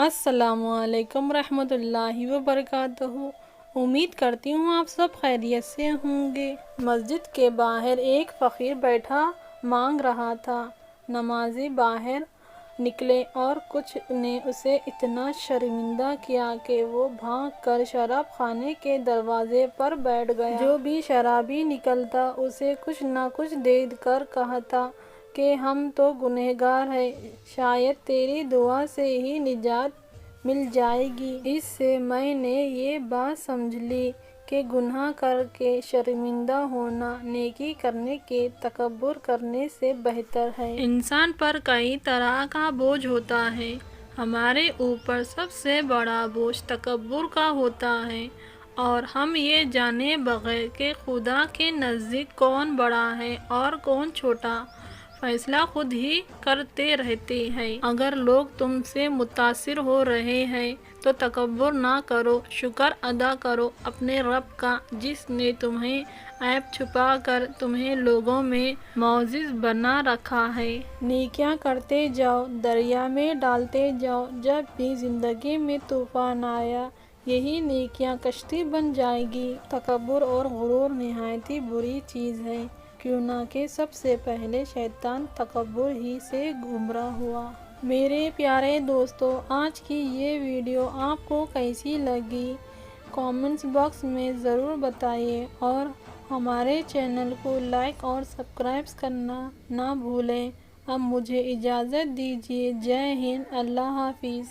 السلام علیکم ورحمۃ اللہ وبرکاتہ۔ امید کرتی ہوں آپ سب خیریت سے ہوں گے۔ مسجد کے باہر ایک فقیر بیٹھا مانگ رہا تھا۔ نمازی باہر نکلے اور کچھ نے اسے اتنا شرمندہ کیا کہ وہ بھاگ کر شراب خانے کے دروازے پر بیٹھ گیا۔ جو بھی شرابی نکلتا اسے کچھ نہ کچھ دے کر کہتا کہ ہم تو گنہگار ہیں، شاید تیری دعا سے ہی نجات مل جائے گی۔ اس سے میں نے یہ بات سمجھ لی کہ گناہ کر کے شرمندہ ہونا نیکی کرنے کے تکبر کرنے سے بہتر ہے۔ انسان پر کئی طرح کا بوجھ ہوتا ہے۔ ہمارے اوپر سب سے بڑا بوجھ تکبر کا ہوتا ہے اور ہم یہ جانے بغیر کہ خدا کے نزدیک کون بڑا ہے اور کون چھوٹا، فیصلہ خود ہی کرتے رہتے ہیں۔ اگر لوگ تم سے متاثر ہو رہے ہیں تو تکبر نہ کرو، شکر ادا کرو اپنے رب کا جس نے تمہیں عیب چھپا کر تمہیں لوگوں میں معزز بنا رکھا ہے۔ نیکیاں کرتے جاؤ، دریا میں ڈالتے جاؤ، جب بھی زندگی میں طوفان آیا یہی نیکیاں کشتی بن جائیں گی۔ تکبر اور غرور نہایت ہی بری چیز ہے، کیوں نہ کہ سب سے پہلے شیطان تکبر ہی سے گمراہ ہوا۔ میرے پیارے دوستو، آج کی یہ ویڈیو آپ کو کیسی لگی کامنٹس باکس میں ضرور بتائیے اور ہمارے چینل کو لائک اور سبسکرائب کرنا نہ بھولیں۔ اب مجھے اجازت دیجیے۔ جے ہند، اللہ حافظ۔